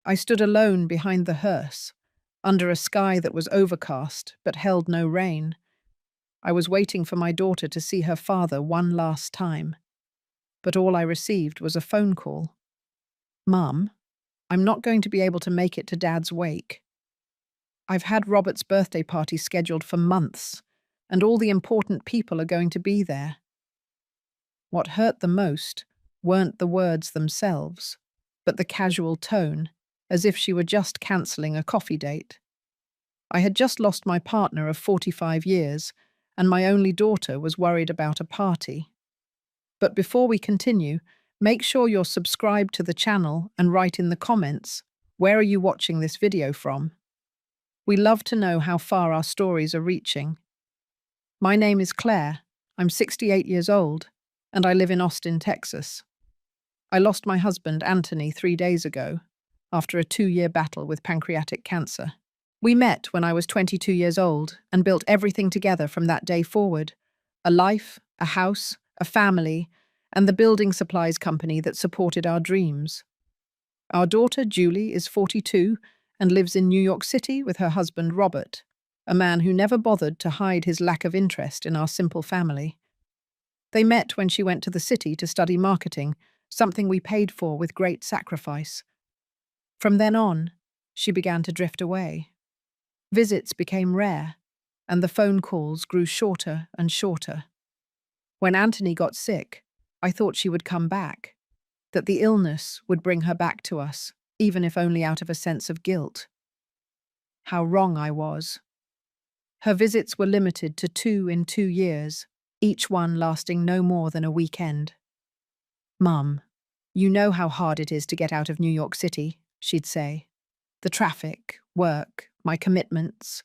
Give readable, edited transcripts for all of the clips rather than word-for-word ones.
I stood alone behind the hearse, under a sky that was overcast but held no rain. I was waiting for my daughter to see her father one last time, but all I received was a phone call. "Mum, I'm not going to be able to make it to Dad's wake. I've had Robert's birthday party scheduled for months, and all the important people are going to be there." What hurt the most weren't the words themselves, but the casual tone, as if she were just cancelling a coffee date. I had just lost my partner of 45 years, and my only daughter was worried about a party. But before we continue, make sure you're subscribed to the channel and write in the comments, where are you watching this video from? We love to know how far our stories are reaching. My name is Claire. I'm 68 years old, and I live in Austin, Texas. I lost my husband, Anthony, 3 days ago, after a 2-year battle with pancreatic cancer. We met when I was 22 years old and built everything together from that day forward: a life, a house, a family, and the building supplies company that supported our dreams. Our daughter, Julie, is 42 and lives in New York City with her husband, Robert, a man who never bothered to hide his lack of interest in our simple family. They met when she went to the city to study marketing, something we paid for with great sacrifice. From then on, she began to drift away. Visits became rare, and the phone calls grew shorter and shorter. When Anthony got sick, I thought she would come back, that the illness would bring her back to us, even if only out of a sense of guilt. How wrong I was. Her visits were limited to 2 in 2 years, each one lasting no more than a weekend. "Mum, you know how hard it is to get out of New York City," she'd say. "The traffic, work, my commitments."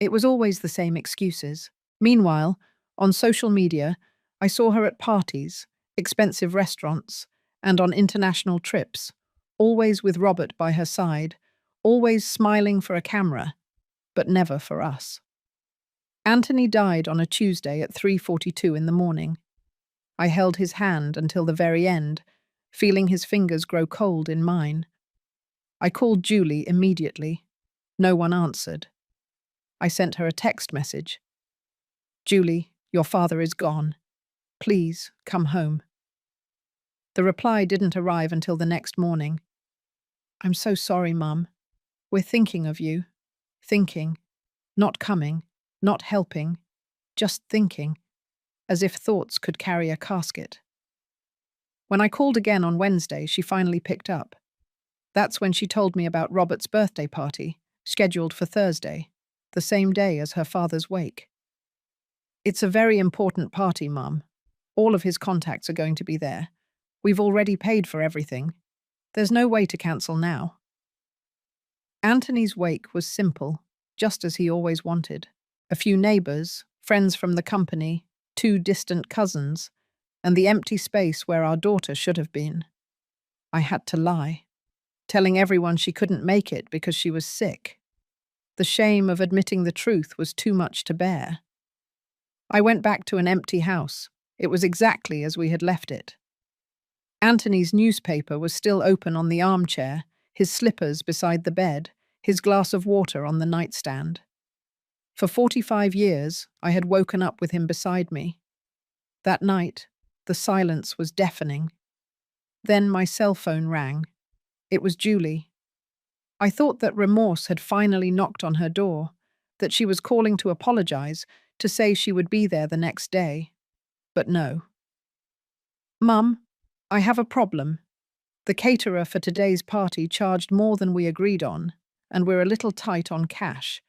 It was always the same excuses. Meanwhile, on social media, I saw her at parties, expensive restaurants, and on international trips, always with Robert by her side, always smiling for a camera, but never for us. Anthony died on a Tuesday at 3:42 in the morning. I held his hand until the very end, feeling his fingers grow cold in mine. I called Julie immediately. No one answered. I sent her a text message. "Julie, your father is gone. Please, come home." The reply didn't arrive until the next morning. "I'm so sorry, Mum. We're thinking of you. Thinking. Not coming. Not helping. Just thinking. As if thoughts could carry a casket." When I called again on Wednesday, she finally picked up. That's when she told me about Robert's birthday party, scheduled for Thursday, the same day as her father's wake. "It's a very important party, Mum. All of his contacts are going to be there. We've already paid for everything. There's no way to cancel now." Anthony's wake was simple, just as he always wanted. A few neighbors, friends from the company, 2 distant cousins, and the empty space where our daughter should have been. I had to lie, telling everyone she couldn't make it because she was sick. The shame of admitting the truth was too much to bear. I went back to an empty house. It was exactly as we had left it. Anthony's newspaper was still open on the armchair, his slippers beside the bed, his glass of water on the nightstand. For 45 years, I had woken up with him beside me. That night, the silence was deafening. Then my cell phone rang. It was Julie. I thought that remorse had finally knocked on her door, that she was calling to apologize, to say she would be there the next day. But no. "Mum, I have a problem. The caterer for today's party charged more than we agreed on, and we're a little tight on cash.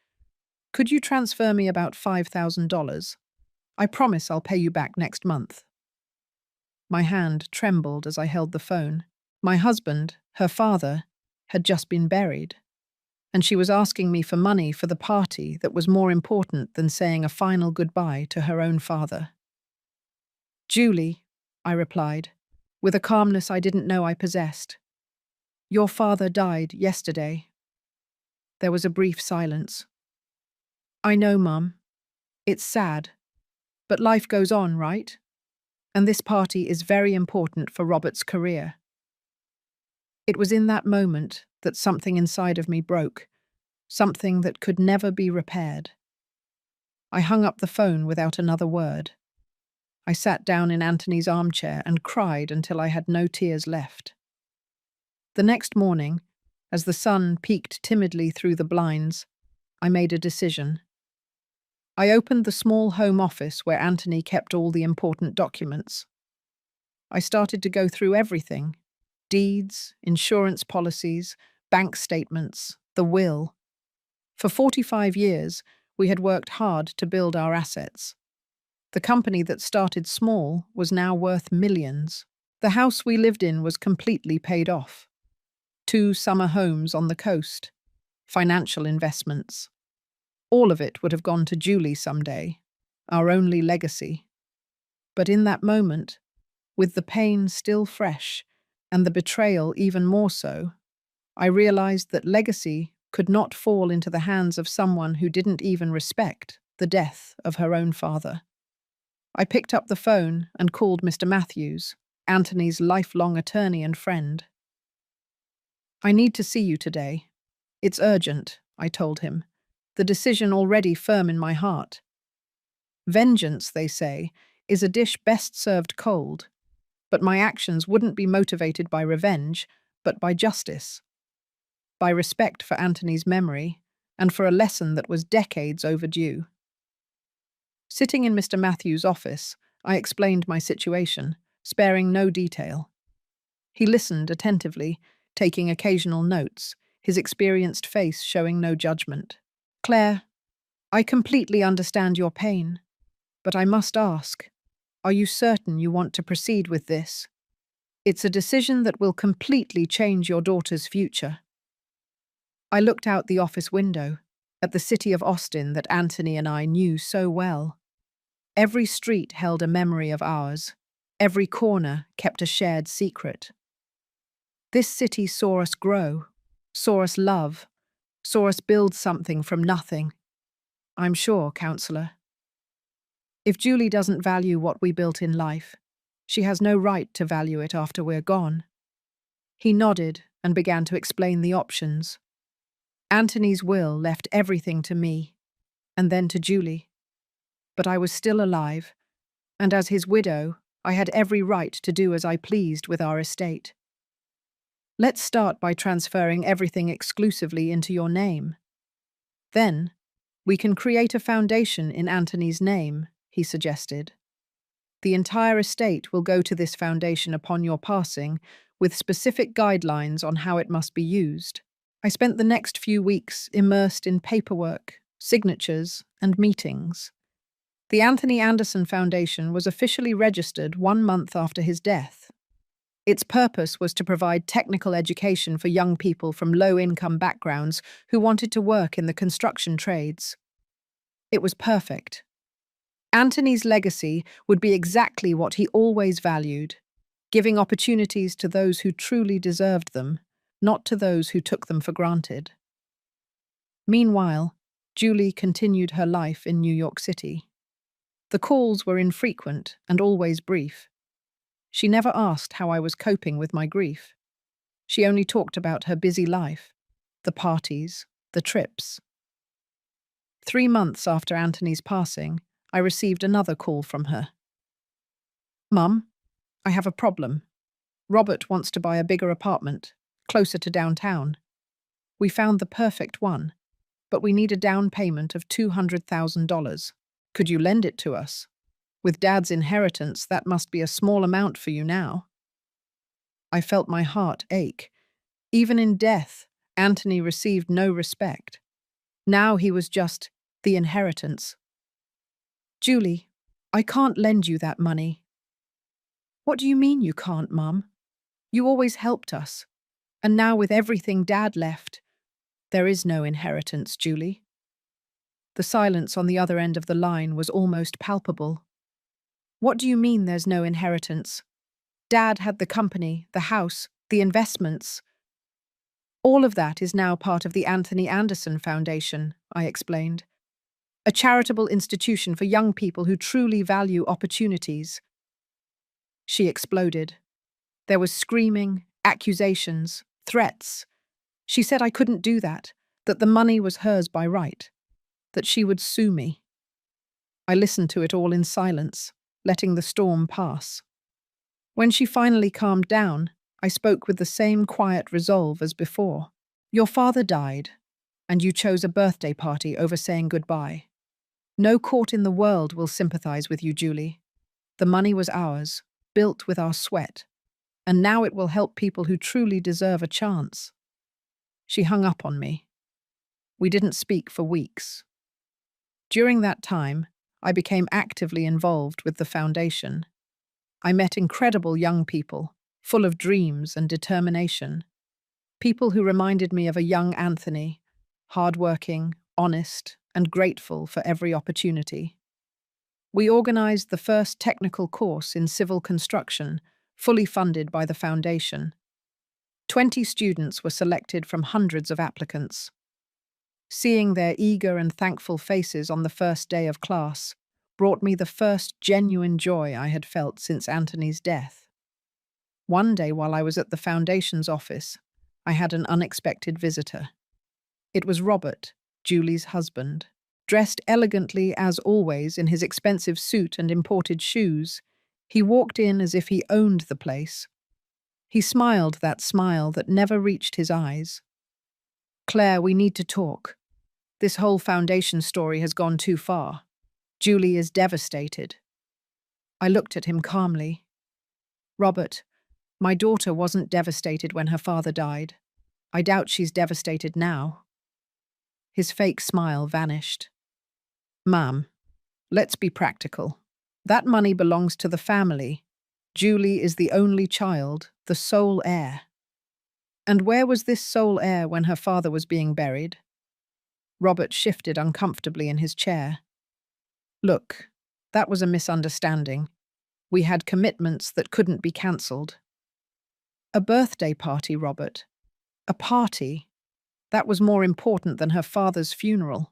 Could you transfer me about $5,000? I promise I'll pay you back next month." My hand trembled as I held the phone. My husband, her father, had just been buried, and she was asking me for money for the party that was more important than saying a final goodbye to her own father. "Julie," I replied, with a calmness I didn't know I possessed, "your father died yesterday." There was a brief silence. "I know, Mum. It's sad. But life goes on, right? And this party is very important for Robert's career." It was in that moment that something inside of me broke, something that could never be repaired. I hung up the phone without another word. I sat down in Anthony's armchair and cried until I had no tears left. The next morning, as the sun peeked timidly through the blinds, I made a decision. I opened the small home office where Anthony kept all the important documents. I started to go through everything: deeds, insurance policies, bank statements, the will. For 45 years, we had worked hard to build our assets. The company that started small was now worth millions. The house we lived in was completely paid off. 2 summer homes on the coast, financial investments. All of it would have gone to Julie someday, our only legacy. But in that moment, with the pain still fresh and the betrayal even more so, I realized that legacy could not fall into the hands of someone who didn't even respect the death of her own father. I picked up the phone and called Mr. Matthews, Anthony's lifelong attorney and friend. "I need to see you today. It's urgent," I told him, the decision already firm in my heart. Vengeance, they say, is a dish best served cold, but my actions wouldn't be motivated by revenge, but by justice, by respect for Anthony's memory, and for a lesson that was decades overdue. Sitting in Mr. Matthews' office, I explained my situation, sparing no detail. He listened attentively, taking occasional notes, his experienced face showing no judgment. "Claire, I completely understand your pain, but I must ask, are you certain you want to proceed with this? It's a decision that will completely change your daughter's future." I looked out the office window, at the city of Austin that Anthony and I knew so well. Every street held a memory of ours. Every corner kept a shared secret. This city saw us grow, saw us love, saw us build something from nothing. I'm sure, Counselor. If Julie doesn't value what we built in life, she has no right to value it after we're gone. He nodded and began to explain the options. Anthony's will left everything to me, and then to Julie. But I was still alive, and as his widow, I had every right to do as I pleased with our estate. "Let's start by transferring everything exclusively into your name. Then, we can create a foundation in Anthony's name," he suggested. "The entire estate will go to this foundation upon your passing, with specific guidelines on how it must be used." I spent the next few weeks immersed in paperwork, signatures, and meetings. The Anthony Anderson Foundation was officially registered 1 month after his death. Its purpose was to provide technical education for young people from low-income backgrounds who wanted to work in the construction trades. It was perfect. Anthony's legacy would be exactly what he always valued, giving opportunities to those who truly deserved them, not to those who took them for granted. Meanwhile, Julie continued her life in New York City. The calls were infrequent and always brief. She never asked how I was coping with my grief. She only talked about her busy life, the parties, the trips. 3 months after Anthony's passing, I received another call from her. "Mum, I have a problem. Robert wants to buy a bigger apartment, closer to downtown. We found the perfect one, but we need a down payment of $200,000. Could you lend it to us? With Dad's inheritance, that must be a small amount for you now." I felt my heart ache. Even in death, Anthony received no respect. Now he was just the inheritance. "Julie, I can't lend you that money." "What do you mean you can't, Mum? You always helped us. And now with everything Dad left, there is no inheritance, Julie." The silence on the other end of the line was almost palpable. "What do you mean there's no inheritance? Dad had the company, the house, the investments." "All of that is now part of the Anthony Anderson Foundation," I explained. "A charitable institution for young people who truly value opportunities." She exploded. There was screaming, accusations, threats. She said I couldn't do that the money was hers by right, that she would sue me. I listened to it all in silence, letting the storm pass. When she finally calmed down, I spoke with the same quiet resolve as before. Your father died, and you chose a birthday party over saying goodbye. No court in the world will sympathize with you, Julie. The money was ours, built with our sweat, and now it will help people who truly deserve a chance. She hung up on me. We didn't speak for weeks. During that time, I became actively involved with the foundation. I met incredible young people, full of dreams and determination. People who reminded me of a young Anthony, hardworking, honest, and grateful for every opportunity. We organized the first technical course in civil construction, fully funded by the foundation. 20 students were selected from hundreds of applicants. Seeing their eager and thankful faces on the first day of class brought me the first genuine joy I had felt since Anthony's death. One day while I was at the foundation's office, I had an unexpected visitor. It was Robert, Julie's husband. Dressed elegantly as always in his expensive suit and imported shoes, he walked in as if he owned the place. He smiled that smile that never reached his eyes. Claire, we need to talk. This whole foundation story has gone too far. Julie is devastated. I looked at him calmly. Robert, my daughter wasn't devastated when her father died. I doubt she's devastated now. His fake smile vanished. Ma'am, let's be practical. That money belongs to the family. Julie is the only child, the sole heir. And where was this sole heir when her father was being buried? Robert shifted uncomfortably in his chair. Look, that was a misunderstanding. We had commitments that couldn't be cancelled. A birthday party, Robert. A party. That was more important than her father's funeral.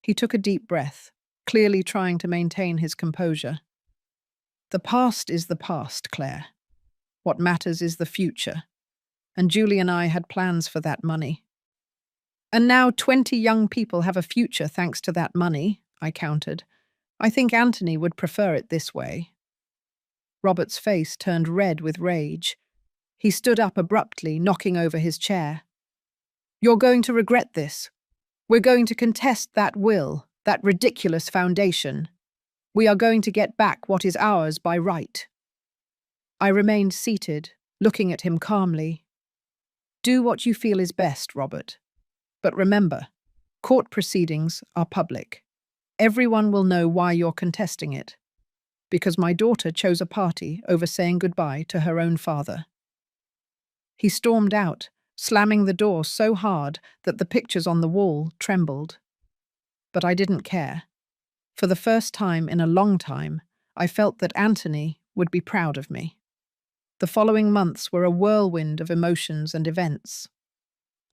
He took a deep breath, clearly trying to maintain his composure. The past is the past, Claire. What matters is the future. And Julie and I had plans for that money. And now 20 young people have a future thanks to that money, I countered. I think Anthony would prefer it this way. Robert's face turned red with rage. He stood up abruptly, knocking over his chair. You're going to regret this. We're going to contest that will, that ridiculous foundation. We are going to get back what is ours by right. I remained seated, looking at him calmly. Do what you feel is best, Robert. But remember, court proceedings are public. Everyone will know why you're contesting it. Because my daughter chose a party over saying goodbye to her own father. He stormed out, slamming the door so hard that the pictures on the wall trembled. But I didn't care. For the first time in a long time, I felt that Anthony would be proud of me. The following months were a whirlwind of emotions and events.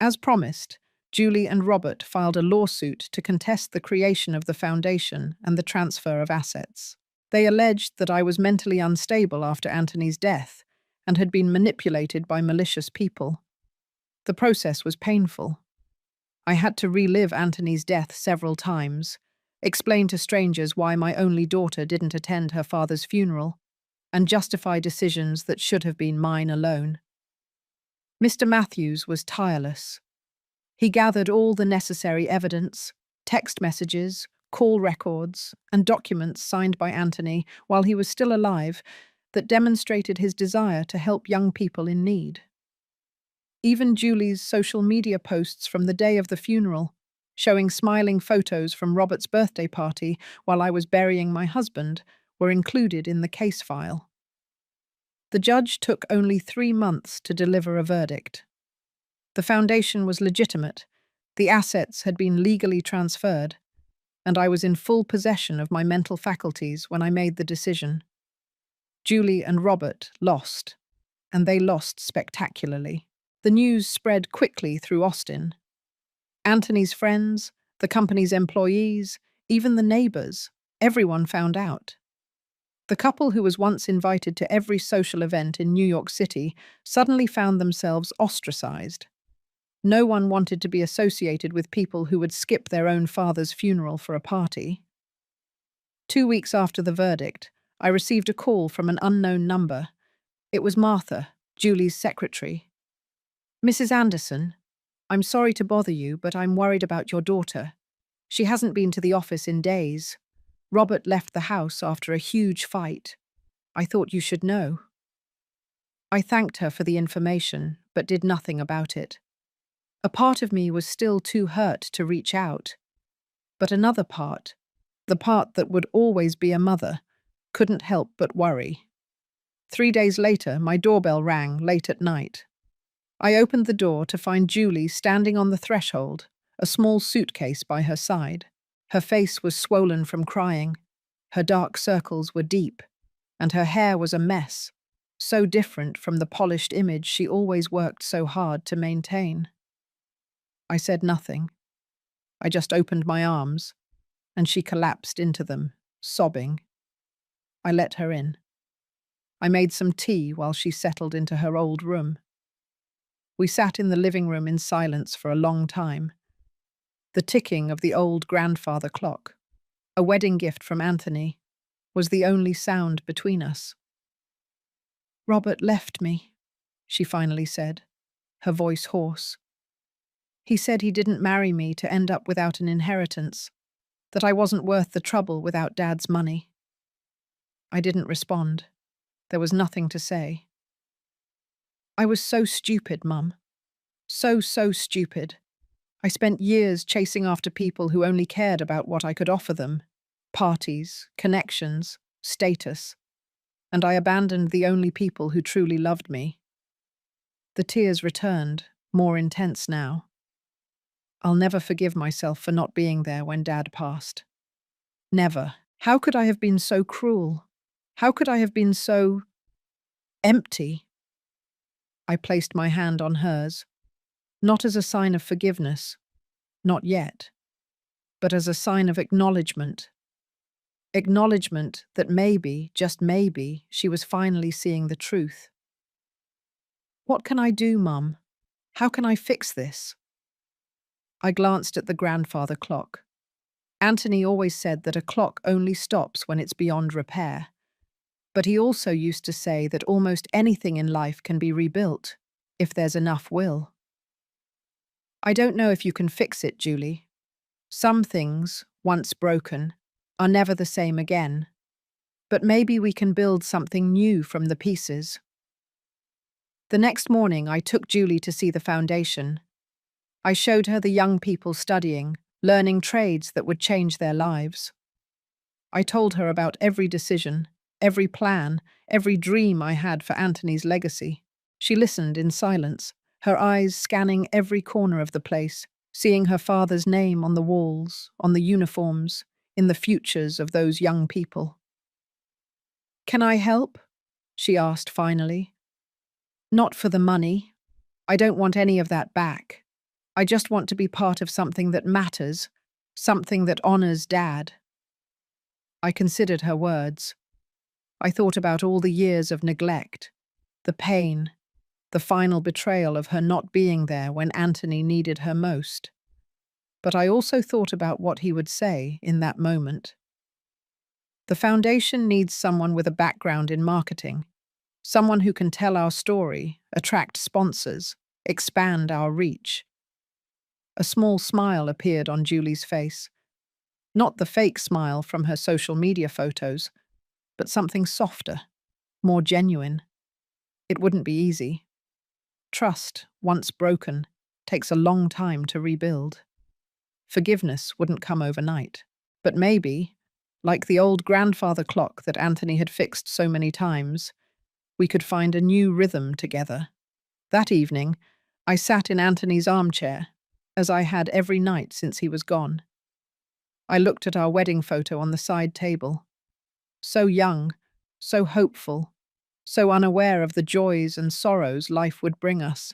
As promised, Julie and Robert filed a lawsuit to contest the creation of the foundation and the transfer of assets. They alleged that I was mentally unstable after Anthony's death and had been manipulated by malicious people. The process was painful. I had to relive Anthony's death several times, explain to strangers why my only daughter didn't attend her father's funeral, and justify decisions that should have been mine alone. Mr. Matthews was tireless. He gathered all the necessary evidence, text messages, call records, and documents signed by Anthony while he was still alive that demonstrated his desire to help young people in need. Even Julie's social media posts from the day of the funeral, showing smiling photos from Robert's birthday party while I was burying my husband, were included in the case file. The judge took only 3 months to deliver a verdict. The foundation was legitimate, the assets had been legally transferred, and I was in full possession of my mental faculties when I made the decision. Julie and Robert lost, and they lost spectacularly. The news spread quickly through Austin. Anthony's friends, the company's employees, even the neighbors, everyone found out. The couple who was once invited to every social event in New York City suddenly found themselves ostracized. No one wanted to be associated with people who would skip their own father's funeral for a party. 2 weeks after the verdict, I received a call from an unknown number. It was Martha, Julie's secretary. "Mrs. Anderson, I'm sorry to bother you, but I'm worried about your daughter. She hasn't been to the office in days. Robert left the house after a huge fight. I thought you should know." I thanked her for the information, but did nothing about it. A part of me was still too hurt to reach out. But another part, the part that would always be a mother, couldn't help but worry. 3 days later, my doorbell rang late at night. I opened the door to find Julie standing on the threshold, a small suitcase by her side. Her face was swollen from crying. Her dark circles were deep, and her hair was a mess, so different from the polished image she always worked so hard to maintain. I said nothing. I just opened my arms, and she collapsed into them, sobbing. I let her in. I made some tea while she settled into her old room. We sat in the living room in silence for a long time. The ticking of the old grandfather clock, a wedding gift from Anthony, was the only sound between us. "Robert left me," she finally said, her voice hoarse. "He said he didn't marry me to end up without an inheritance, that I wasn't worth the trouble without Dad's money." I didn't respond. There was nothing to say. "I was so stupid, Mum. So stupid. I spent years chasing after people who only cared about what I could offer them. Parties, connections, status. And I abandoned the only people who truly loved me." The tears returned, more intense now. I'll never forgive myself for not being there when Dad passed. Never. How could I have been so cruel? How could I have been so empty? I placed my hand on hers, not as a sign of forgiveness, not yet, but as a sign of acknowledgement. Acknowledgement that maybe, just maybe, she was finally seeing the truth. "What can I do, Mum? How can I fix this?" I glanced at the grandfather clock. Anthony always said that a clock only stops when it's beyond repair. But he also used to say that almost anything in life can be rebuilt, if there's enough will. "I don't know if you can fix it, Julie. Some things, once broken, are never the same again. But maybe we can build something new from the pieces." The next morning, I took Julie to see the foundation. I showed her the young people studying, learning trades that would change their lives. I told her about every decision, every plan, every dream I had for Anthony's legacy. She listened in silence, her eyes scanning every corner of the place, seeing her father's name on the walls, on the uniforms, in the futures of those young people. "Can I help?" she asked finally. "Not for the money. I don't want any of that back. I just want to be part of something that matters, something that honors Dad." I considered her words. I thought about all the years of neglect, the pain, the final betrayal of her not being there when Anthony needed her most. But I also thought about what he would say in that moment. The foundation needs someone with a background in marketing, someone who can tell our story, attract sponsors, expand our reach. A small smile appeared on Julie's face. Not the fake smile from her social media photos, but something softer, more genuine. It wouldn't be easy. Trust, once broken, takes a long time to rebuild. Forgiveness wouldn't come overnight. But maybe, like the old grandfather clock that Anthony had fixed so many times, we could find a new rhythm together. That evening, I sat in Anthony's armchair, as I had every night since he was gone. I looked at our wedding photo on the side table. So young, so hopeful, so unaware of the joys and sorrows life would bring us.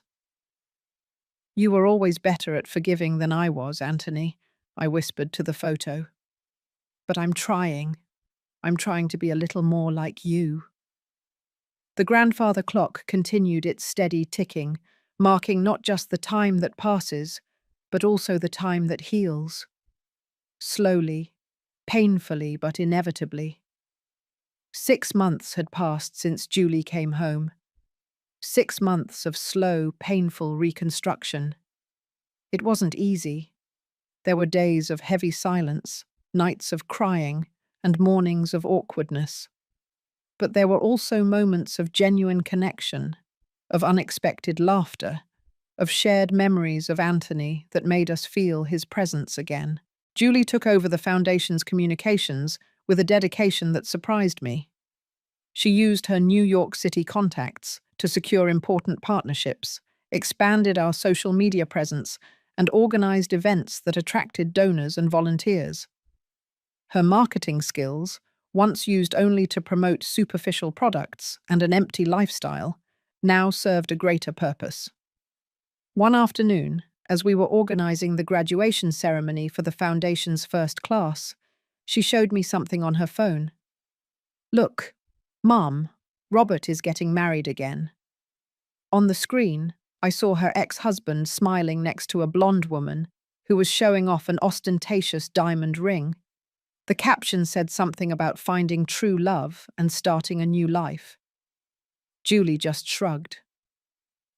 "You were always better at forgiving than I was, Anthony," I whispered to the photo. "But I'm trying. I'm trying to be a little more like you." The grandfather clock continued its steady ticking, marking not just the time that passes, but also the time that heals. Slowly, painfully, but inevitably. 6 months had passed since Julie came home. 6 months of slow, painful reconstruction. It wasn't easy. There were days of heavy silence, nights of crying, and mornings of awkwardness. But there were also moments of genuine connection, of unexpected laughter, of shared memories of Anthony that made us feel his presence again. Julie took over the Foundation's communications with a dedication that surprised me. She used her New York City contacts to secure important partnerships, expanded our social media presence, and organized events that attracted donors and volunteers. Her marketing skills, once used only to promote superficial products and an empty lifestyle, now served a greater purpose. One afternoon, as we were organizing the graduation ceremony for the Foundation's first class, she showed me something on her phone. "Look, Mom, Robert is getting married again." On the screen, I saw her ex-husband smiling next to a blonde woman who was showing off an ostentatious diamond ring. The caption said something about finding true love and starting a new life. Julie just shrugged.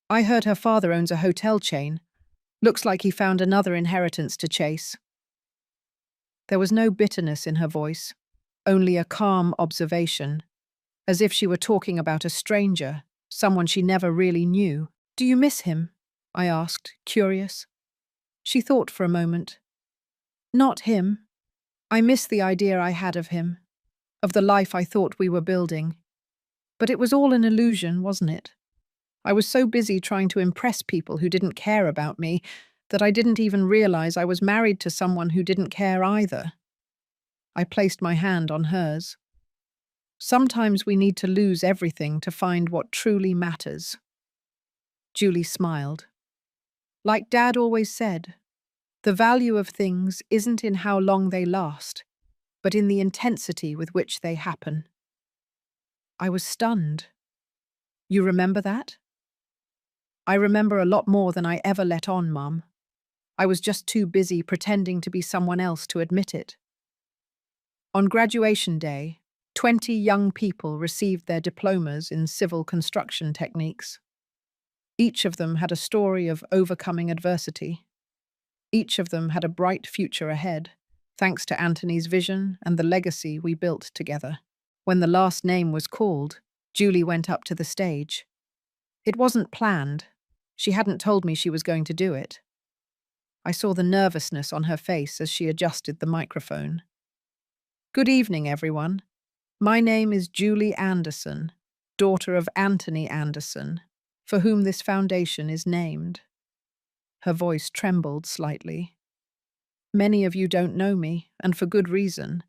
"I heard her father owns a hotel chain. Looks like he found another inheritance to chase." There was no bitterness in her voice, only a calm observation, as if she were talking about a stranger, someone she never really knew. "Do you miss him?" I asked, curious. She thought for a moment. "Not him. I miss the idea I had of him, of the life I thought we were building. But it was all an illusion, wasn't it? I was so busy trying to impress people who didn't care about me that I didn't even realize I was married to someone who didn't care either." I placed my hand on hers. "Sometimes we need to lose everything to find what truly matters." Julie smiled. "Like Dad always said, the value of things isn't in how long they last, but in the intensity with which they happen." I was stunned. "You remember that?" "I remember a lot more than I ever let on, Mum. I was just too busy pretending to be someone else to admit it." On graduation day, 20 young people received their diplomas in civil construction techniques. Each of them had a story of overcoming adversity. Each of them had a bright future ahead, thanks to Anthony's vision and the legacy we built together. When the last name was called, Julie went up to the stage. It wasn't planned. She hadn't told me she was going to do it. I saw the nervousness on her face as she adjusted the microphone. "Good evening, everyone. My name is Julie Anderson, daughter of Anthony Anderson, for whom this foundation is named." Her voice trembled slightly. "Many of you don't know me, and for good reason.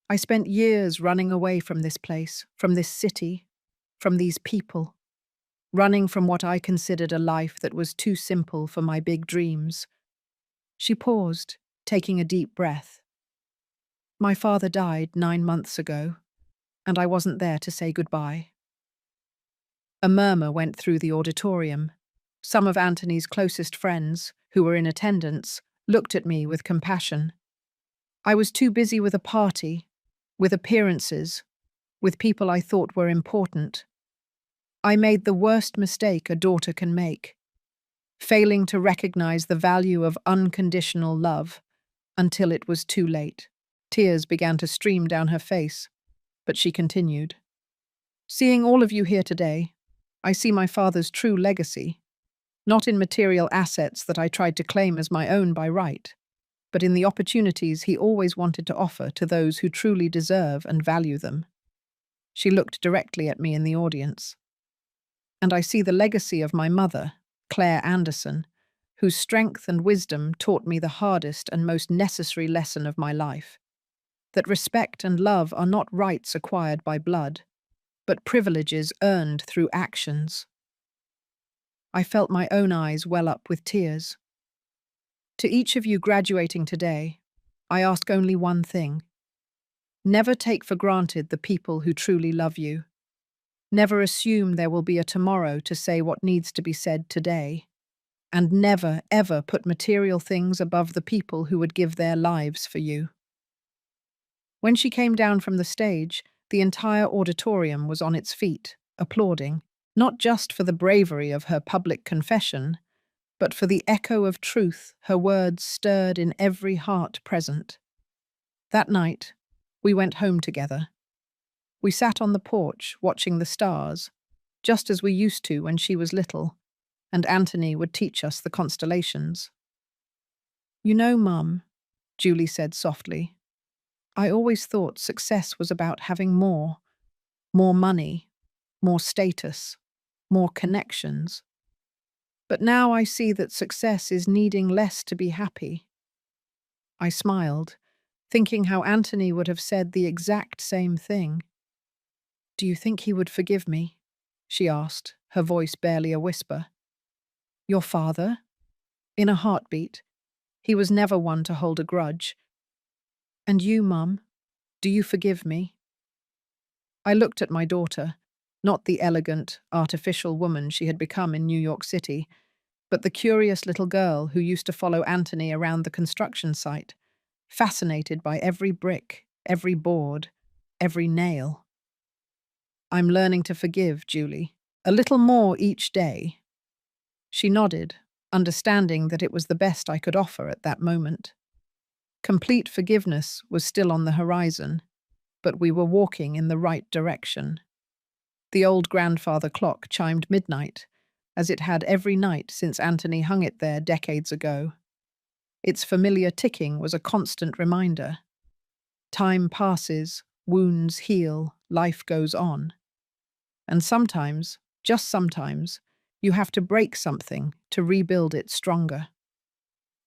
I spent years running away from this place, from this city, from these people, running from what I considered a life that was too simple for my big dreams." She paused, taking a deep breath. "My father died 9 months ago, and I wasn't there to say goodbye." A murmur went through the auditorium. Some of Anthony's closest friends, who were in attendance, looked at me with compassion. I was too busy with a party, with appearances, with people I thought were important. I made the worst mistake a daughter can make, failing to recognize the value of unconditional love until it was too late. Tears began to stream down her face, but she continued. "Seeing all of you here today, I see my father's true legacy, not in material assets that I tried to claim as my own by right, but in the opportunities he always wanted to offer to those who truly deserve and value them." She looked directly at me in the audience. "And I see the legacy of my mother, Claire Anderson, whose strength and wisdom taught me the hardest and most necessary lesson of my life, that respect and love are not rights acquired by blood, but privileges earned through actions." I felt my own eyes well up with tears. To each of you graduating today, I ask only one thing. Never take for granted the people who truly love you. Never assume there will be a tomorrow to say what needs to be said today. And never, ever put material things above the people who would give their lives for you. When she came down from the stage, the entire auditorium was on its feet, applauding, not just for the bravery of her public confession, but for the echo of truth her words stirred in every heart present. That night, we went home together. We sat on the porch watching the stars, just as we used to when she was little, and Anthony would teach us the constellations. "You know, Mum," Julie said softly, "I always thought success was about having more money, more status, more connections. But now I see that success is needing less to be happy." I smiled, thinking how Anthony would have said the exact same thing. "Do you think he would forgive me?" she asked, her voice barely a whisper. "Your father?" In a heartbeat. He was never one to hold a grudge. "And you, Mum? Do you forgive me?" I looked at my daughter, not the elegant, artificial woman she had become in New York City, but the curious little girl who used to follow Anthony around the construction site, fascinated by every brick, every board, every nail. "I'm learning to forgive, Julie. A little more each day." She nodded, understanding that it was the best I could offer at that moment. Complete forgiveness was still on the horizon, but we were walking in the right direction. The old grandfather clock chimed midnight, as it had every night since Anthony hung it there decades ago. Its familiar ticking was a constant reminder. Time passes, wounds heal, life goes on. And sometimes, just sometimes, you have to break something to rebuild it stronger.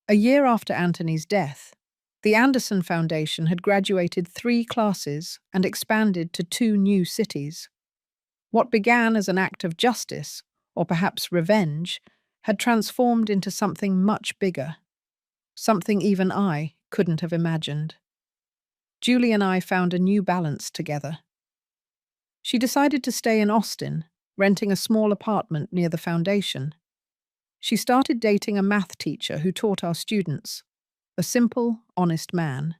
A year after Anthony's death, the Anderson Foundation had graduated 3 classes and expanded to 2 new cities. What began as an act of justice, or perhaps revenge, had transformed into something much bigger. Something even I couldn't have imagined. Julie and I found a new balance together. She decided to stay in Austin, renting a small apartment near the foundation. She started dating a math teacher who taught our students, a simple, honest man,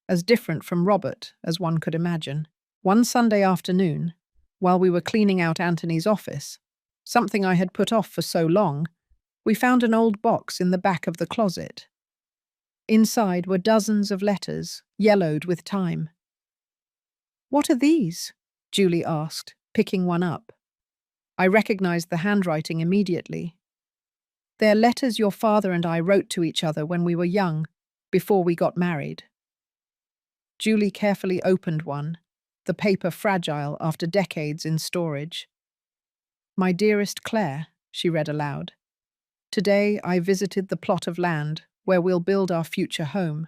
as different from Robert as one could imagine. One Sunday afternoon, while we were cleaning out Anthony's office, something I had put off for so long, we found an old box in the back of the closet. Inside were dozens of letters, yellowed with time. "What are these?" Julie asked, picking one up. I recognized the handwriting immediately. "They're letters your father and I wrote to each other when we were young, before we got married." Julie carefully opened one, the paper fragile after decades in storage. "My dearest Claire," she read aloud. "Today I visited the plot of land where we'll build our future home.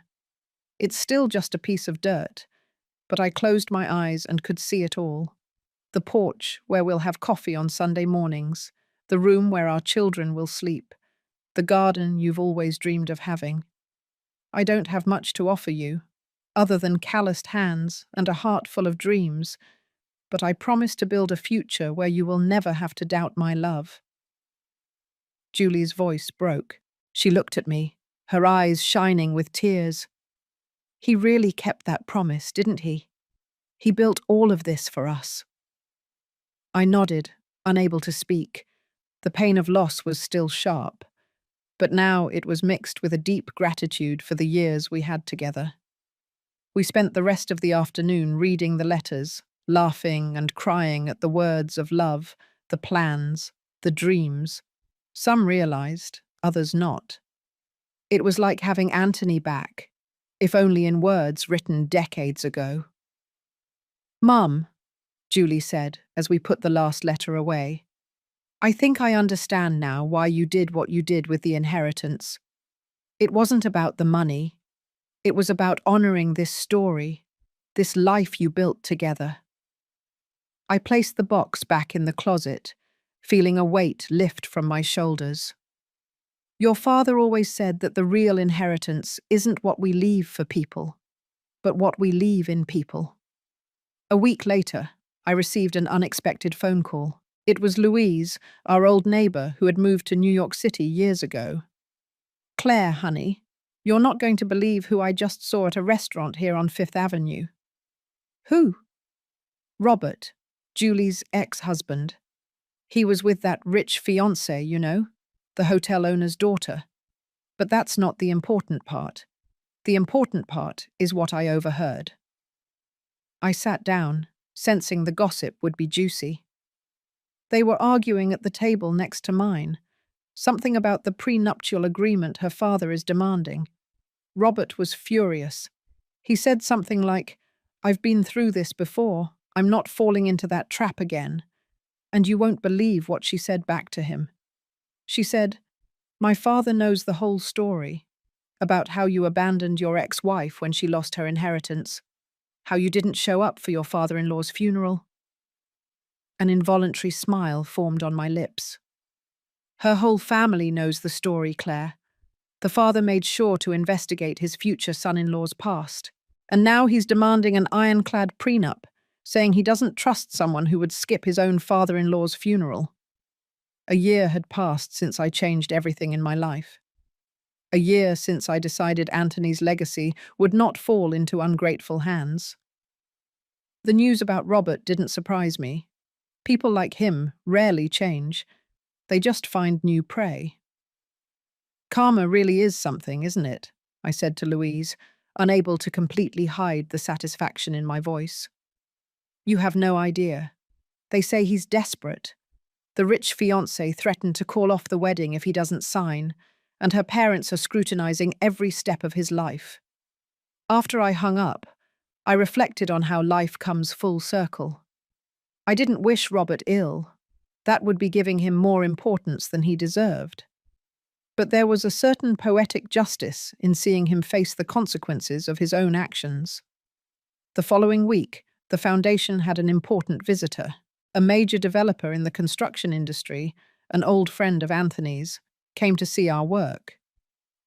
It's still just a piece of dirt, but I closed my eyes and could see it all. The porch where we'll have coffee on Sunday mornings, the room where our children will sleep, the garden you've always dreamed of having. I don't have much to offer you, other than calloused hands and a heart full of dreams, but I promise to build a future where you will never have to doubt my love." Julie's voice broke. She looked at me, her eyes shining with tears. "He really kept that promise, didn't he? He built all of this for us." I nodded, unable to speak. The pain of loss was still sharp, but now it was mixed with a deep gratitude for the years we had together. We spent the rest of the afternoon reading the letters, laughing and crying at the words of love, the plans, the dreams. Some realized, others not. It was like having Anthony back, if only in words written decades ago. "Mum," Julie said as we put the last letter away, "I think I understand now why you did what you did with the inheritance. It wasn't about the money. It was about honoring this story, this life you built together." I placed the box back in the closet, feeling a weight lift from my shoulders. "Your father always said that the real inheritance isn't what we leave for people. but what we leave in people. A week later, I received an unexpected phone call. It was Louise, our old neighbor who had moved to New York City years ago. "Claire, honey, you're not going to believe who I just saw at a restaurant here on Fifth Avenue." "Who?" "Robert, Julie's ex-husband. He was with that rich fiancée, you know, the hotel owner's daughter. But that's not the important part. The important part is what I overheard." I sat down, sensing the gossip would be juicy. They were arguing at the table next to mine, something about the prenuptial agreement her father is demanding. Robert was furious. He said something like, "I've been through this before. I'm not falling into that trap again." And you won't believe what she said back to him. She said, "My father knows the whole story about how you abandoned your ex-wife when she lost her inheritance, how you didn't show up for your father-in-law's funeral." An involuntary smile formed on my lips. "Her whole family knows the story, Claire. The father made sure to investigate his future son-in-law's past, and now he's demanding an ironclad prenup, saying he doesn't trust someone who would skip his own father-in-law's funeral." A year had passed since I changed everything in my life. A year since I decided Anthony's legacy would not fall into ungrateful hands. The news about Robert didn't surprise me. People like him rarely change. They just find new prey. "Karma really is something, isn't it?" I said to Louise, unable to completely hide the satisfaction in my voice. "You have no idea. They say he's desperate. The rich fiancé threatened to call off the wedding if he doesn't sign, and her parents are scrutinizing every step of his life." After I hung up, I reflected on how life comes full circle. I didn't wish Robert ill. That would be giving him more importance than he deserved. But there was a certain poetic justice in seeing him face the consequences of his own actions. The following week, the foundation had an important visitor. A major developer in the construction industry, an old friend of Anthony's, came to see our work.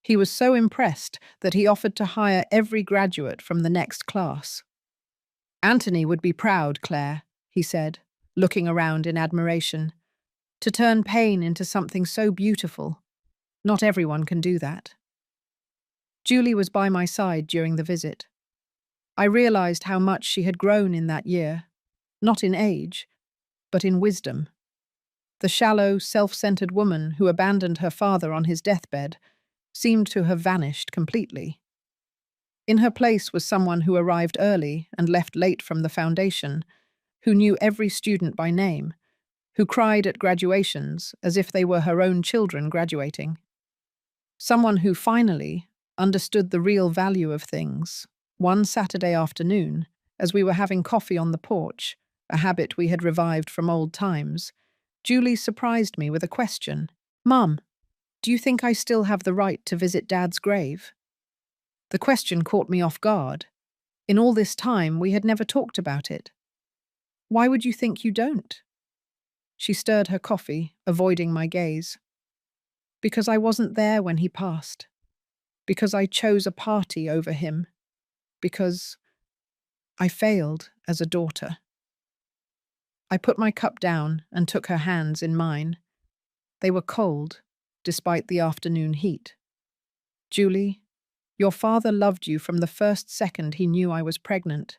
He was so impressed that he offered to hire every graduate from the next class. "Anthony would be proud, Claire," he said, looking around in admiration. "To turn pain into something so beautiful. Not everyone can do that." Julie was by my side during the visit. I realized how much she had grown in that year, not in age, but in wisdom. The shallow, self-centered woman who abandoned her father on his deathbed seemed to have vanished completely. In her place was someone who arrived early and left late from the foundation, who knew every student by name, who cried at graduations as if they were her own children graduating. Someone who finally understood the real value of things. One Saturday afternoon, as we were having coffee on the porch, a habit we had revived from old times, Julie surprised me with a question. "Mum, do you think I still have the right to visit Dad's grave?" The question caught me off guard. In all this time, we had never talked about it. "Why would you think you don't?" She stirred her coffee, avoiding my gaze. "Because I wasn't there when he passed. Because I chose a party over him. Because I failed as a daughter." I put my cup down and took her hands in mine. They were cold, despite the afternoon heat. "Julie, your father loved you from the first second he knew I was pregnant.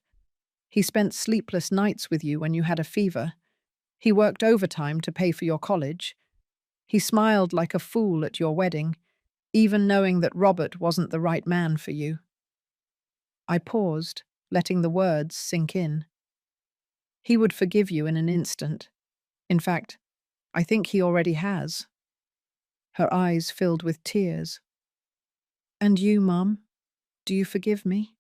He spent sleepless nights with you when you had a fever. He worked overtime to pay for your college. He smiled like a fool at your wedding, even knowing that Robert wasn't the right man for you." I paused, letting the words sink in. "He would forgive you in an instant. In fact, I think he already has." Her eyes filled with tears. "And you, Mum? Do you forgive me?"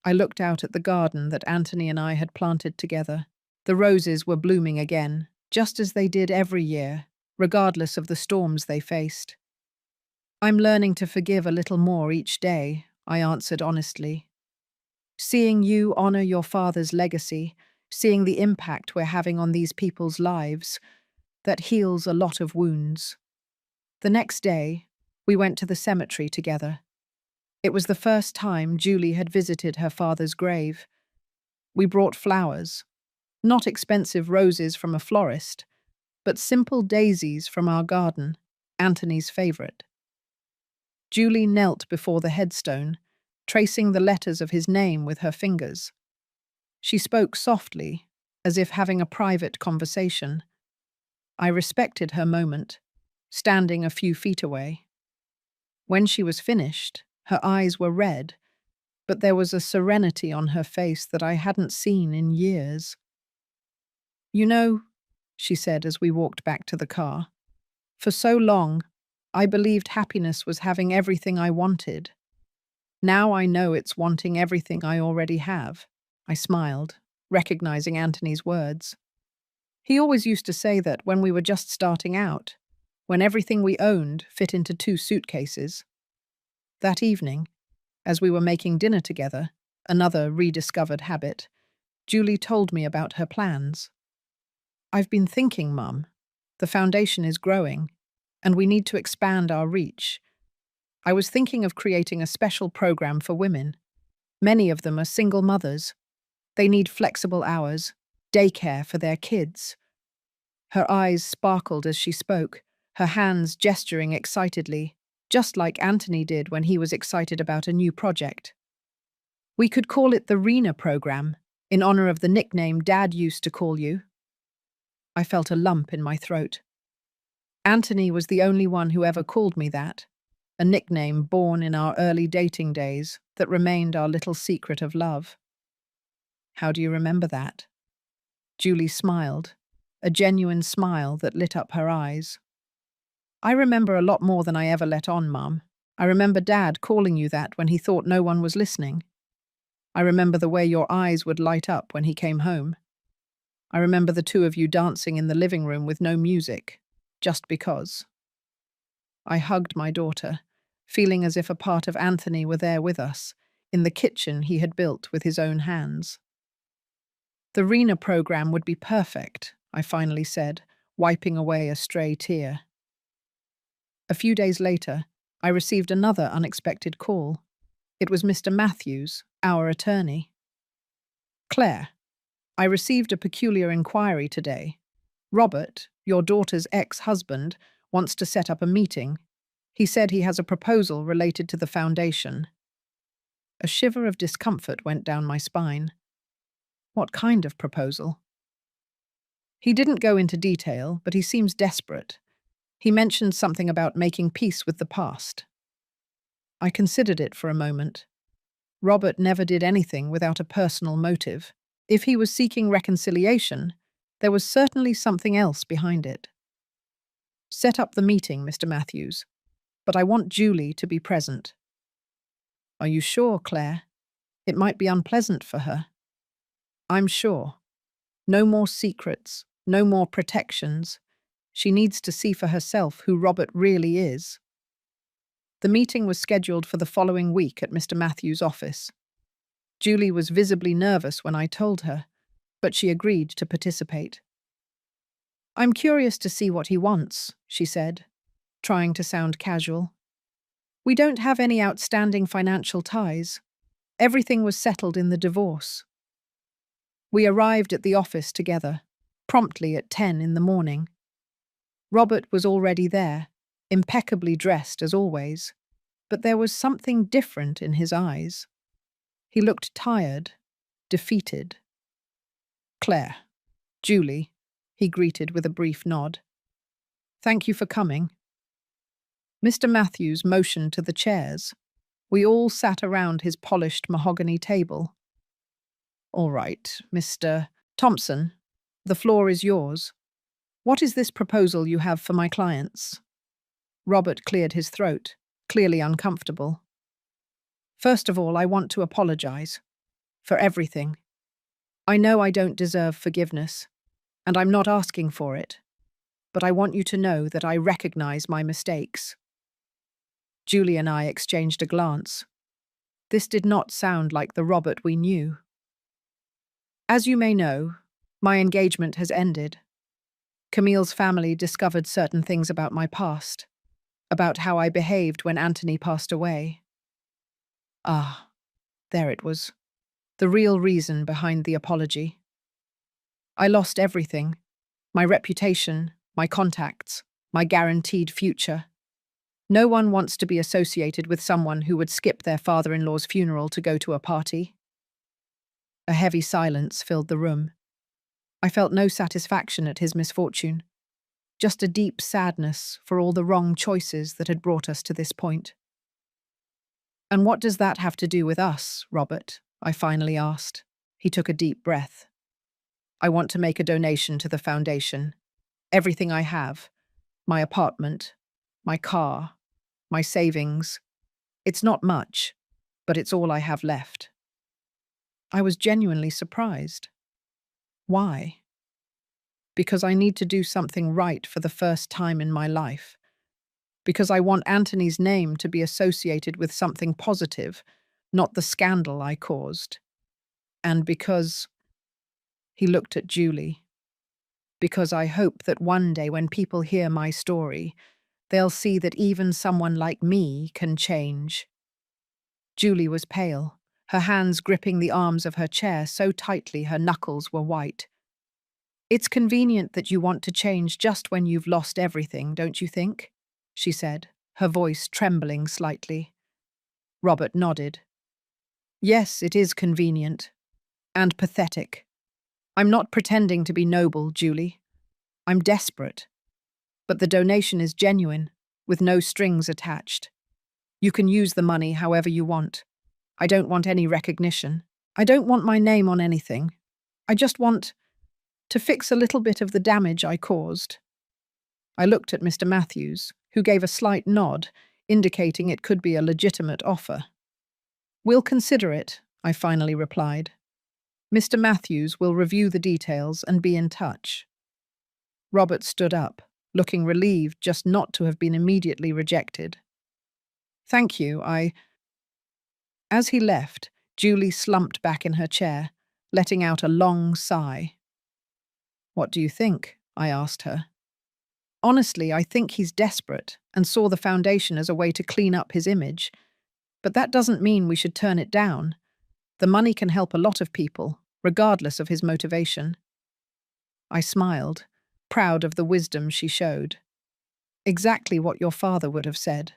I looked out at the garden that Anthony and I had planted together. The roses were blooming again, just as they did every year, regardless of the storms they faced. "I'm learning to forgive a little more each day," I answered honestly. "Seeing you honor your father's legacy, seeing the impact we're having on these people's lives, that heals a lot of wounds." The next day, we went to the cemetery together. It was the first time Julie had visited her father's grave. We brought flowers, not expensive roses from a florist, but simple daisies from our garden, Anthony's favorite. Julie knelt before the headstone, tracing the letters of his name with her fingers. She spoke softly, as if having a private conversation. I respected her moment, standing a few feet away. When she was finished, her eyes were red, but there was a serenity on her face that I hadn't seen in years. "You know," she said as we walked back to the car, "for so long, I believed happiness was having everything I wanted. Now I know it's wanting everything I already have." I smiled, recognizing Anthony's words. He always used to say that when we were just starting out, when everything we owned fit into 2 suitcases. That evening, as we were making dinner together, another rediscovered habit, Julie told me about her plans. "I've been thinking, Mum. The foundation is growing, and we need to expand our reach. I was thinking of creating a special program for women. Many of them are single mothers. They need flexible hours, daycare for their kids." Her eyes sparkled as she spoke, her hands gesturing excitedly, just like Anthony did when he was excited about a new project. "We could call it the Rena program, in honor of the nickname Dad used to call you." I felt a lump in my throat. Anthony was the only one who ever called me that, a nickname born in our early dating days that remained our little secret of love. "How do you remember that?" Julie smiled, a genuine smile that lit up her eyes. "I remember a lot more than I ever let on, Mum. I remember Dad calling you that when he thought no one was listening. I remember the way your eyes would light up when he came home. I remember the 2 of you dancing in the living room with no music, just because." I hugged my daughter, feeling as if a part of Anthony were there with us, in the kitchen he had built with his own hands. "The Rena program would be perfect," I finally said, wiping away a stray tear. A few days later, I received another unexpected call. It was Mr. Matthews, our attorney. "Claire, I received a peculiar inquiry today. Robert, your daughter's ex-husband, wants to set up a meeting. He said he has a proposal related to the foundation." A shiver of discomfort went down my spine. What kind of proposal? He didn't go into detail, but he seems desperate. He mentioned something about making peace with the past. I considered it for a moment. Robert never did anything without a personal motive. If he was seeking reconciliation, there was certainly something else behind it. "Set up the meeting, Mr. Matthews, but I want Julie to be present." "Are you sure, Claire? It might be unpleasant for her." "I'm sure. No more secrets, no more protections. She needs to see for herself who Robert really is." The meeting was scheduled for the following week at Mr. Matthews' office. Julie was visibly nervous when I told her, but she agreed to participate. "I'm curious to see what he wants," she said, trying to sound casual. "We don't have any outstanding financial ties. Everything was settled in the divorce." We arrived at the office together, promptly at 10 in the morning. Robert was already there, impeccably dressed as always, but there was something different in his eyes. He looked tired, defeated. "Claire, Julie," he greeted with a brief nod. "Thank you for coming." Mr. Matthews motioned to the chairs. We all sat around his polished mahogany table. "All right, Mr. Thompson, the floor is yours. What is this proposal you have for my clients?" Robert cleared his throat, clearly uncomfortable. "First of all, I want to apologize. For everything. I know I don't deserve forgiveness, and I'm not asking for it. But I want you to know that I recognize my mistakes." Julie and I exchanged a glance. This did not sound like the Robert we knew. "As you may know, my engagement has ended. Camille's family discovered certain things about my past, about how I behaved when Anthony passed away. Ah, there it was. The real reason behind the apology. I lost everything. My reputation, my contacts, my guaranteed future. No one wants to be associated with someone who would skip their father-in-law's funeral to go to a party. A heavy silence filled the room. I felt no satisfaction at his misfortune, just a deep sadness for all the wrong choices that had brought us to this point. "And what does that have to do with us, Robert?" I finally asked. He took a deep breath. "I want to make a donation to the foundation. Everything I have, my apartment, my car, my savings. It's not much, but it's all I have left." I was genuinely surprised. Why? Because I need to do something right for the first time in my life. Because I want Anthony's name to be associated with something positive, not the scandal I caused. And because he looked at Julie. Because I hope that one day when people hear my story, they'll see that even someone like me can change. Julie was pale, her hands gripping the arms of her chair so tightly her knuckles were white. "It's convenient that you want to change just when you've lost everything, don't you think?" she said, her voice trembling slightly. Robert nodded. "Yes, it is convenient. And pathetic. I'm not pretending to be noble, Julie. I'm desperate. But the donation is genuine, with no strings attached. You can use the money however you want. I don't want any recognition. I don't want my name on anything. I just want to fix a little bit of the damage I caused." I looked at Mr. Matthews, who gave a slight nod, indicating it could be a legitimate offer. "We'll consider it," I finally replied. "Mr. Matthews will review the details and be in touch." Robert stood up, looking relieved just not to have been immediately rejected. "Thank you, As he left, Julie slumped back in her chair, letting out a long sigh. "What do you think?" I asked her. "Honestly, I think he's desperate and saw the foundation as a way to clean up his image. But that doesn't mean we should turn it down. The money can help a lot of people, regardless of his motivation." I smiled, proud of the wisdom she showed. Exactly what your father would have said.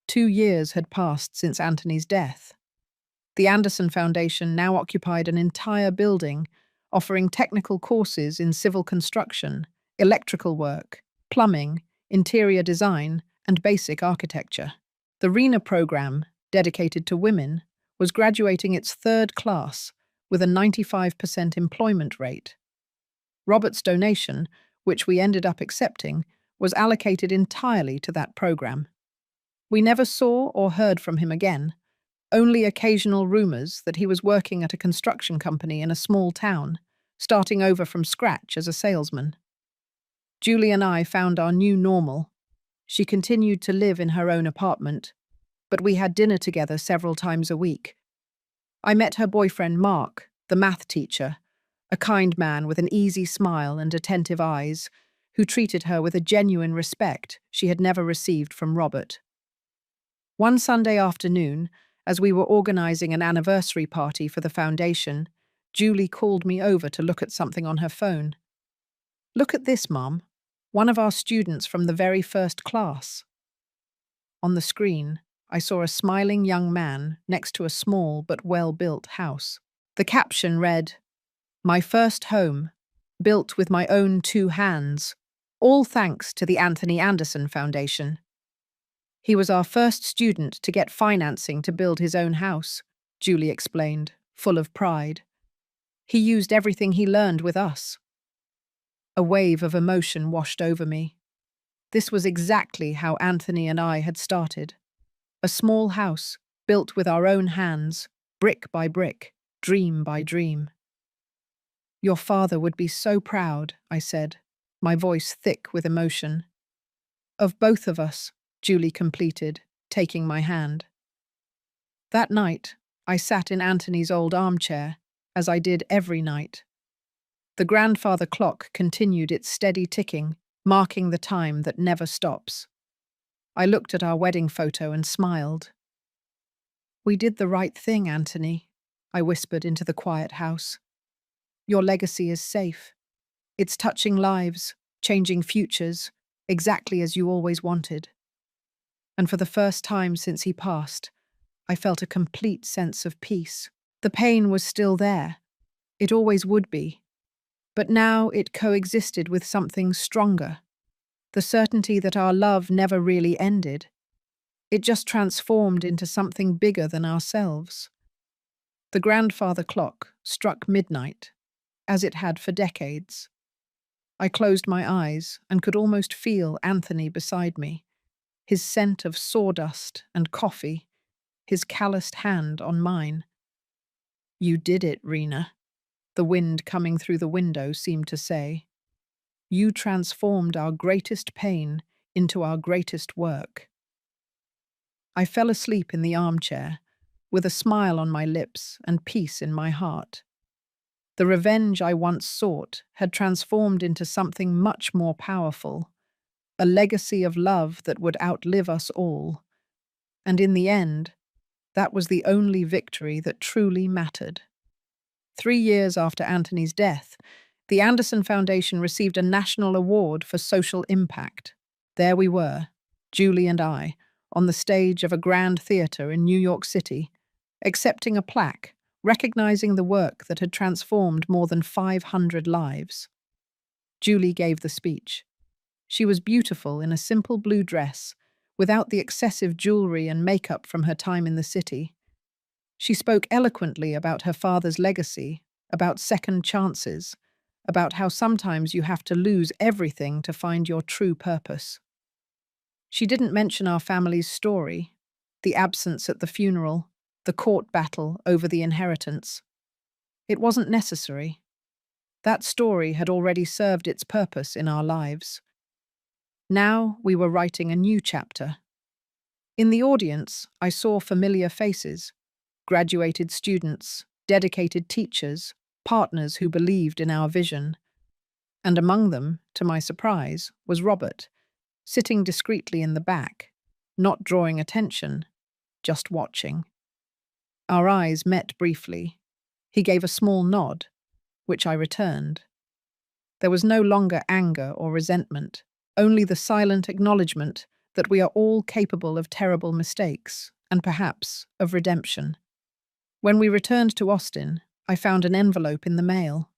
2 years had passed since Anthony's death. The Anderson Foundation now occupied an entire building, offering technical courses in civil construction, electrical work, plumbing, interior design, and basic architecture. The RENA program, dedicated to women, was graduating its 3rd class with a 95% employment rate. Robert's donation, which we ended up accepting, was allocated entirely to that program. We never saw or heard from him again, only occasional rumors that he was working at a construction company in a small town, starting over from scratch as a salesman. Julie and I found our new normal. She continued to live in her own apartment, but we had dinner together several times a week. I met her boyfriend Mark, the math teacher, a kind man with an easy smile and attentive eyes, who treated her with a genuine respect she had never received from Robert. One Sunday afternoon, as we were organizing an anniversary party for the foundation, Julie called me over to look at something on her phone. "Look at this, Mom. One of our students from the very first class." On the screen, I saw a smiling young man next to a small but well-built house. The caption read, "My first home, built with my own 2 hands, all thanks to the Anthony Anderson Foundation." "He was our first student to get financing to build his own house," Julie explained, full of pride. "He used everything he learned with us." A wave of emotion washed over me. This was exactly how Anthony and I had started. A small house, built with our own hands, brick by brick, dream by dream. "Your father would be so proud," I said, my voice thick with emotion. "Of both of us," Julie completed, taking my hand. That night, I sat in Anthony's old armchair, as I did every night. The grandfather clock continued its steady ticking, marking the time that never stops. I looked at our wedding photo and smiled. We did the right thing, Anthony, I whispered into the quiet house. Your legacy is safe. It's touching lives, changing futures, exactly as you always wanted. And for the first time since he passed, I felt a complete sense of peace. The pain was still there. It always would be. But now it coexisted with something stronger. The certainty that our love never really ended. It just transformed into something bigger than ourselves. The grandfather clock struck midnight, as it had for decades. I closed my eyes and could almost feel Anthony beside me, his scent of sawdust and coffee, his calloused hand on mine. You did it, Rena, the wind coming through the window seemed to say. You transformed our greatest pain into our greatest work. I fell asleep in the armchair, with a smile on my lips and peace in my heart. The revenge I once sought had transformed into something much more powerful, a legacy of love that would outlive us all. And in the end, that was the only victory that truly mattered. 3 years after Anthony's death, the Anderson Foundation received a national award for social impact. There we were, Julie and I, on the stage of a grand theater in New York City, accepting a plaque recognizing the work that had transformed more than 500 lives. Julie gave the speech. She was beautiful in a simple blue dress, without the excessive jewelry and makeup from her time in the city. She spoke eloquently about her father's legacy, about second chances, about how sometimes you have to lose everything to find your true purpose. She didn't mention our family's story, the absence at the funeral, the court battle over the inheritance. It wasn't necessary. That story had already served its purpose in our lives. Now we were writing a new chapter. In the audience, I saw familiar faces, graduated students, dedicated teachers, partners who believed in our vision. And among them, to my surprise, was Robert, sitting discreetly in the back, not drawing attention, just watching. Our eyes met briefly. He gave a small nod, which I returned. There was no longer anger or resentment, only the silent acknowledgement that we are all capable of terrible mistakes, and perhaps of redemption. When we returned to Austin, I found an envelope in the mail.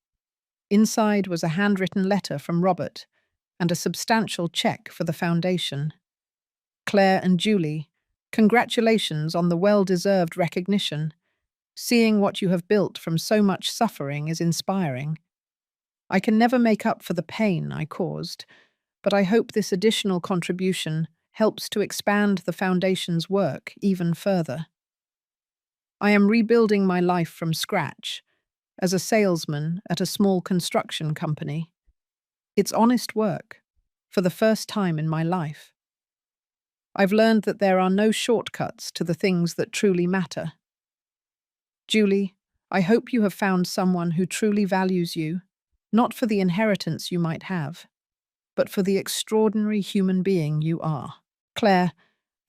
Inside was a handwritten letter from Robert and a substantial check for the foundation. Claire and Julie, congratulations on the well-deserved recognition. Seeing what you have built from so much suffering is inspiring. I can never make up for the pain I caused, but I hope this additional contribution helps to expand the foundation's work even further. I am rebuilding my life from scratch, as a salesman at a small construction company. It's honest work, for the first time in my life. I've learned that there are no shortcuts to the things that truly matter. Julie, I hope you have found someone who truly values you, not for the inheritance you might have, but for the extraordinary human being you are. Claire,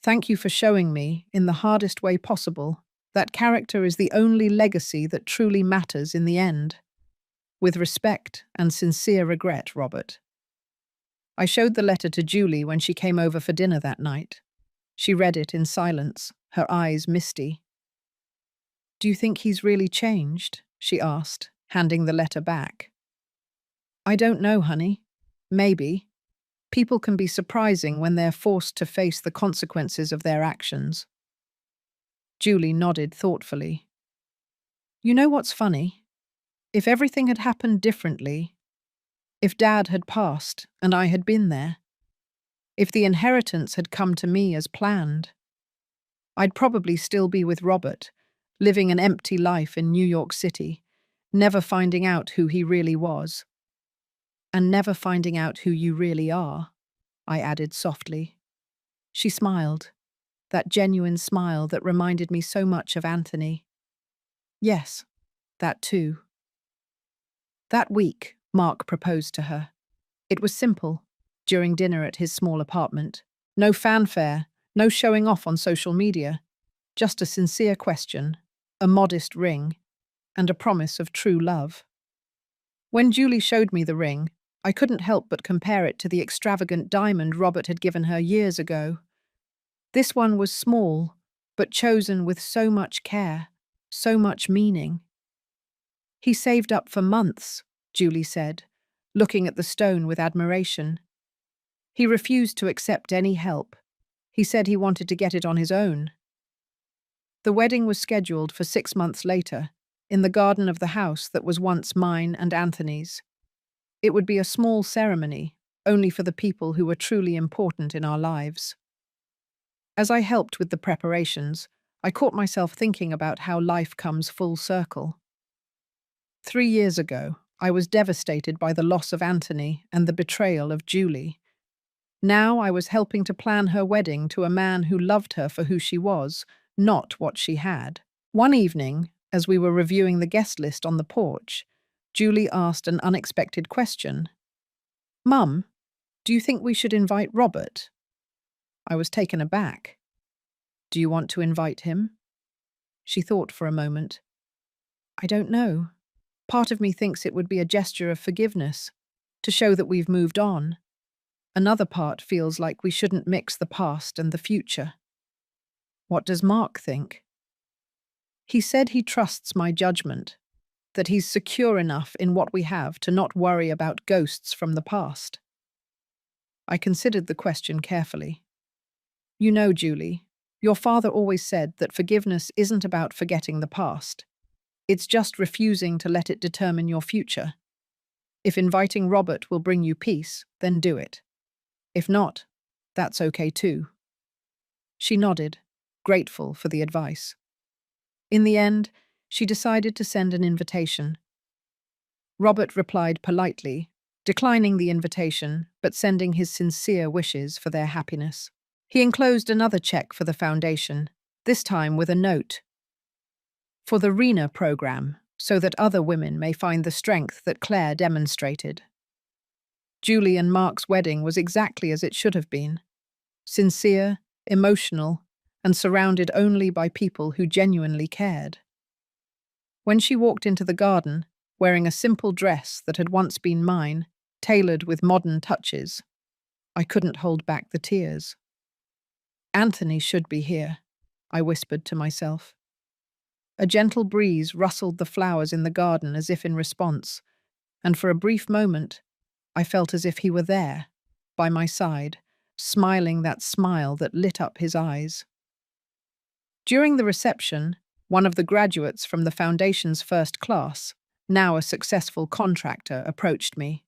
thank you for showing me, in the hardest way possible, that character is the only legacy that truly matters in the end. With respect and sincere regret, Robert. I showed the letter to Julie when she came over for dinner that night. She read it in silence, her eyes misty. Do you think he's really changed? She asked, handing the letter back. I don't know, honey. Maybe. People can be surprising when they're forced to face the consequences of their actions. Julie nodded thoughtfully. You know what's funny? If everything had happened differently, if Dad had passed and I had been there, if the inheritance had come to me as planned, I'd probably still be with Robert, living an empty life in New York City, never finding out who he really was. And never finding out who you really are, I added softly. She smiled, that genuine smile that reminded me so much of Anthony. Yes, that too. That week, Mark proposed to her. It was simple, during dinner at his small apartment. No fanfare, no showing off on social media. Just a sincere question, a modest ring, and a promise of true love. When Julie showed me the ring, I couldn't help but compare it to the extravagant diamond Robert had given her years ago. This one was small, but chosen with so much care, so much meaning. He saved up for months, Julie said, looking at the stone with admiration. He refused to accept any help. He said he wanted to get it on his own. The wedding was scheduled for 6 months later, in the garden of the house that was once mine and Anthony's. It would be a small ceremony, only for the people who were truly important in our lives. As I helped with the preparations, I caught myself thinking about how life comes full circle. 3 years ago, I was devastated by the loss of Anthony and the betrayal of Julie. Now I was helping to plan her wedding to a man who loved her for who she was, not what she had. One evening, as we were reviewing the guest list on the porch, Julie asked an unexpected question. "Mum, do you think we should invite Robert?" I was taken aback. "Do you want to invite him?" She thought for a moment. "I don't know. Part of me thinks it would be a gesture of forgiveness, to show that we've moved on. Another part feels like we shouldn't mix the past and the future." "What does Mark think?" "He said he trusts my judgment, that he's secure enough in what we have to not worry about ghosts from the past." I considered the question carefully. "You know, Julie, your father always said that forgiveness isn't about forgetting the past. It's just refusing to let it determine your future. If inviting Robert will bring you peace, then do it. If not, that's okay too." She nodded, grateful for the advice. In the end, she decided to send an invitation. Robert replied politely, declining the invitation but sending his sincere wishes for their happiness. He enclosed another check for the foundation, this time with a note. "For the RENA program, so that other women may find the strength that Claire demonstrated." Julie and Mark's wedding was exactly as it should have been. Sincere, emotional, and surrounded only by people who genuinely cared. When she walked into the garden, wearing a simple dress that had once been mine, tailored with modern touches, I couldn't hold back the tears. "Anthony should be here," I whispered to myself. A gentle breeze rustled the flowers in the garden as if in response, and for a brief moment, I felt as if he were there, by my side, smiling that smile that lit up his eyes. During the reception, one of the graduates from the Foundation's first class, now a successful contractor, approached me.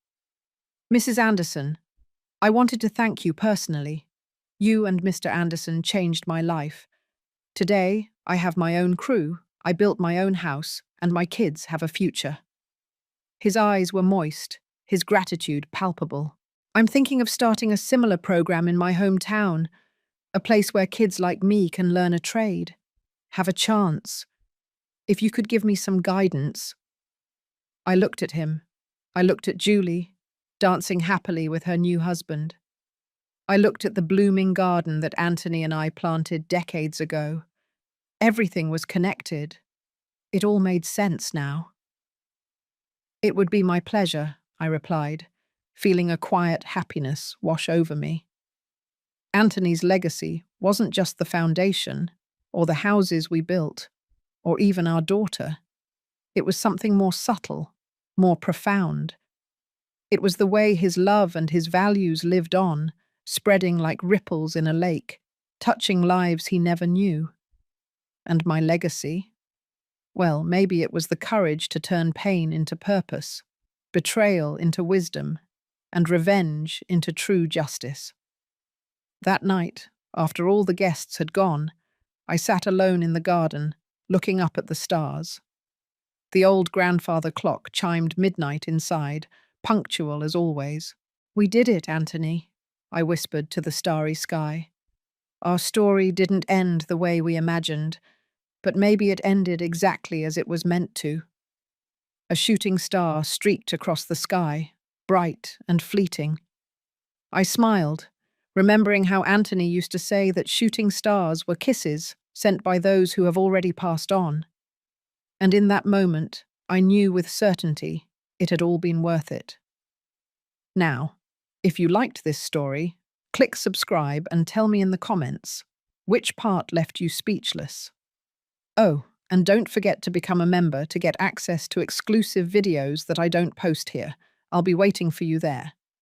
"Mrs. Anderson, I wanted to thank you personally. You and Mr. Anderson changed my life. Today, I have my own crew, I built my own house, and my kids have a future." His eyes were moist, his gratitude palpable. "I'm thinking of starting a similar program in my hometown, a place where kids like me can learn a trade, have a chance. If you could give me some guidance." I looked at him. I looked at Julie, dancing happily with her new husband. I looked at the blooming garden that Anthony and I planted decades ago. Everything was connected. It all made sense now. "It would be my pleasure," I replied, feeling a quiet happiness wash over me. Anthony's legacy wasn't just the foundation, or the houses we built, or even our daughter. It was something more subtle, more profound. It was the way his love and his values lived on, spreading like ripples in a lake, touching lives he never knew. And my legacy? Well, maybe it was the courage to turn pain into purpose, betrayal into wisdom, and revenge into true justice. That night, after all the guests had gone, I sat alone in the garden, looking up at the stars. The old grandfather clock chimed midnight inside, punctual as always. "We did it, Anthony," I whispered to the starry sky. "Our story didn't end the way we imagined, but maybe it ended exactly as it was meant to." A shooting star streaked across the sky, bright and fleeting. I smiled, remembering how Anthony used to say that shooting stars were kisses, sent by those who have already passed on. And in that moment, I knew with certainty it had all been worth it. Now, if you liked this story, click subscribe and tell me in the comments which part left you speechless. Oh, and don't forget to become a member to get access to exclusive videos that I don't post here. I'll be waiting for you there.